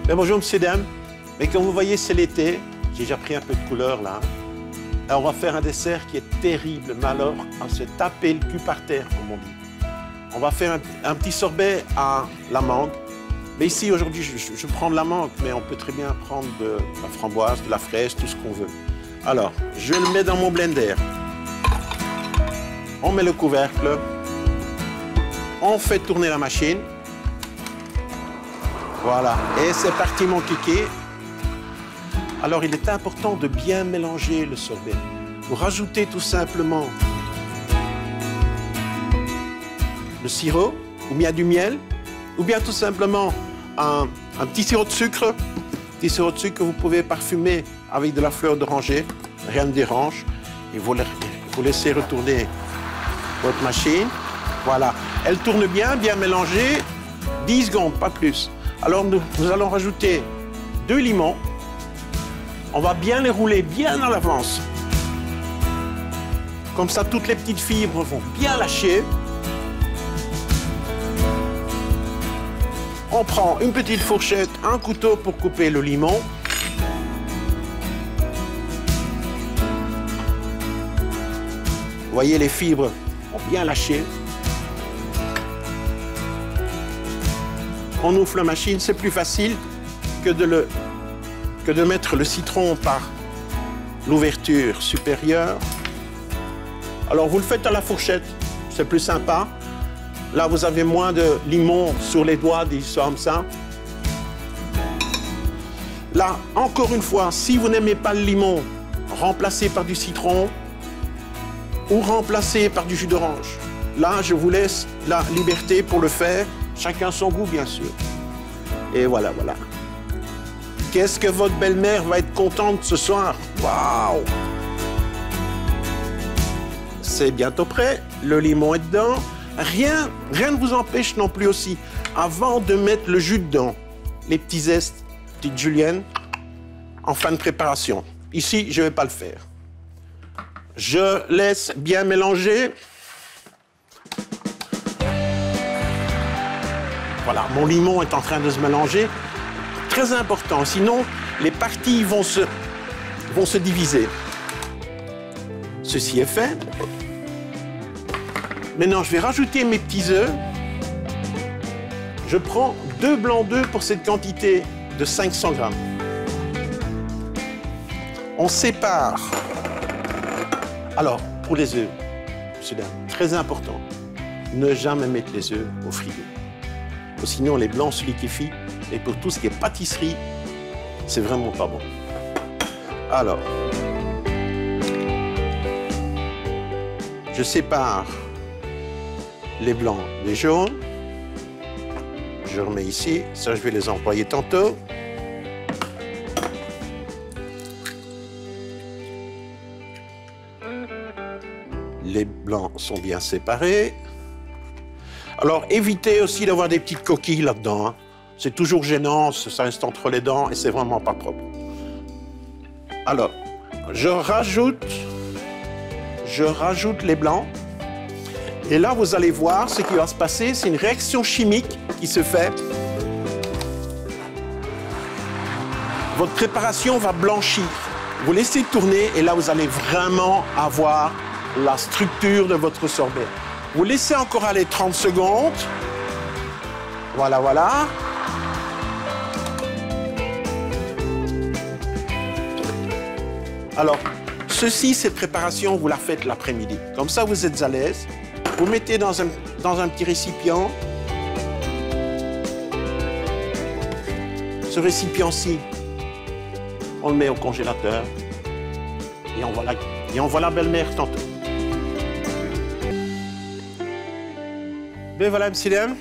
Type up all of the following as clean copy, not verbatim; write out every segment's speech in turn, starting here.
Mais bonjour, monsieur, dame. Mais comme vous voyez, c'est l'été. J'ai déjà pris un peu de couleur, là. Alors, on va faire un dessert qui est terrible, mais alors, à se taper le cul par terre, comme on dit. On va faire un petit sorbet à l'amande. Mais ici, aujourd'hui, je prends de l'amande, mais on peut très bien prendre de la framboise, de la fraise, tout ce qu'on veut. Alors, je le mets dans mon blender. On met le couvercle. On fait tourner la machine. Voilà. Et c'est parti, mon kiki. Alors, il est important de bien mélanger le sorbet. Vous rajoutez tout simplement le sirop, ou bien du miel, ou bien tout simplement un petit sirop de sucre. Petit sirop de sucre que vous pouvez parfumer avec de la fleur d'oranger. Rien ne dérange. Et vous laissez retourner votre machine. Voilà. Elle tourne bien, bien mélangée. 10 secondes, pas plus. Alors, nous allons rajouter 2 limons. On va bien les rouler bien à l'avance. Comme ça, toutes les petites fibres vont bien lâcher. On prend une petite fourchette, un couteau pour couper le limon. Vous voyez, les fibres ont bien lâché. On ouvre la machine, c'est plus facile que de mettre le citron par l'ouverture supérieure. Alors, vous le faites à la fourchette, c'est plus sympa. Là, vous avez moins de limon sur les doigts, disons comme ça. Là, encore une fois, si vous n'aimez pas le limon, remplacez par du citron ou remplacez par du jus d'orange. Là, je vous laisse la liberté pour le faire. Chacun son goût, bien sûr. Et voilà, voilà. Qu'est-ce que votre belle-mère va être contente ce soir? Waouh! C'est bientôt prêt. Le limon est dedans. Rien ne vous empêche non plus aussi, avant de mettre le jus dedans, les petits zestes, petite julienne, en fin de préparation. Ici, je ne vais pas le faire. Je laisse bien mélanger. Voilà, mon limon est en train de se mélanger. Très important, sinon les parties vont se diviser. Ceci est fait. Maintenant, je vais rajouter mes petits œufs. Je prends 2 blancs d'œufs pour cette quantité de 500 grammes. On sépare. Alors, pour les œufs, c'est très important, ne jamais mettre les œufs au frigo. Sinon, les blancs se liquéfient. Et pour tout ce qui est pâtisserie, c'est vraiment pas bon. Alors, je sépare les blancs des jaunes. Je remets ici. Ça, je vais les employer tantôt. Les blancs sont bien séparés. Alors, évitez aussi d'avoir des petites coquilles là-dedans. Hein. C'est toujours gênant, ça reste entre les dents et c'est vraiment pas propre. Alors, je rajoute les blancs. Et là, vous allez voir ce qui va se passer. C'est une réaction chimique qui se fait. Votre préparation va blanchir. Vous laissez tourner et là, vous allez vraiment avoir la structure de votre sorbet. Vous laissez encore aller 30 secondes. Voilà, voilà. Alors, cette préparation, vous la faites l'après-midi. Comme ça, vous êtes à l'aise. Vous mettez dans un petit récipient. Ce récipient-ci, on le met au congélateur. Et on voit la belle-mère tantôt. Ben voilà, monsieur, dames.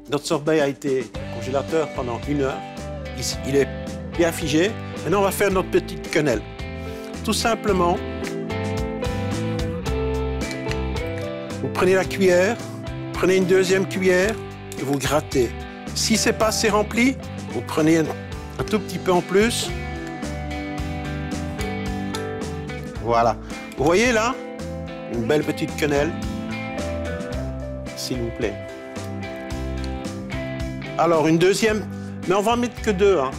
Notre sorbet a été au congélateur pendant 1 heure. Il est bien figé. Maintenant, on va faire notre petite quenelle. Tout simplement, vous prenez la cuillère, prenez une deuxième cuillère et vous grattez. Si ce n'est pas assez rempli, vous prenez un tout petit peu en plus. Voilà. Vous voyez là, une belle petite quenelle. S'il vous plaît. Alors, une deuxième Mais on va en mettre que 2. Hein.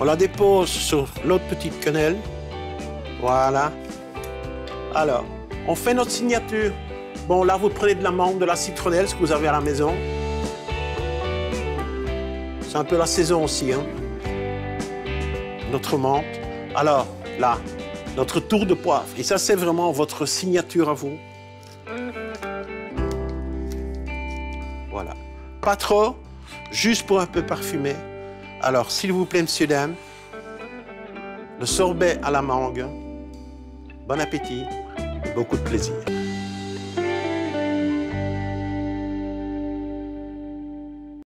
On la dépose sur l'autre petite quenelle. Voilà. Alors, on fait notre signature. Bon, là, vous prenez de la menthe, de la citronnelle, ce que vous avez à la maison. C'est un peu la saison aussi. Hein. Notre menthe. Alors, là, notre tour de poivre. Et ça, c'est vraiment votre signature à vous. Voilà. Pas trop, juste pour un peu parfumer. Alors, s'il vous plaît, monsieur, dame, le sorbet à la mangue. Bon appétit, beaucoup de plaisir.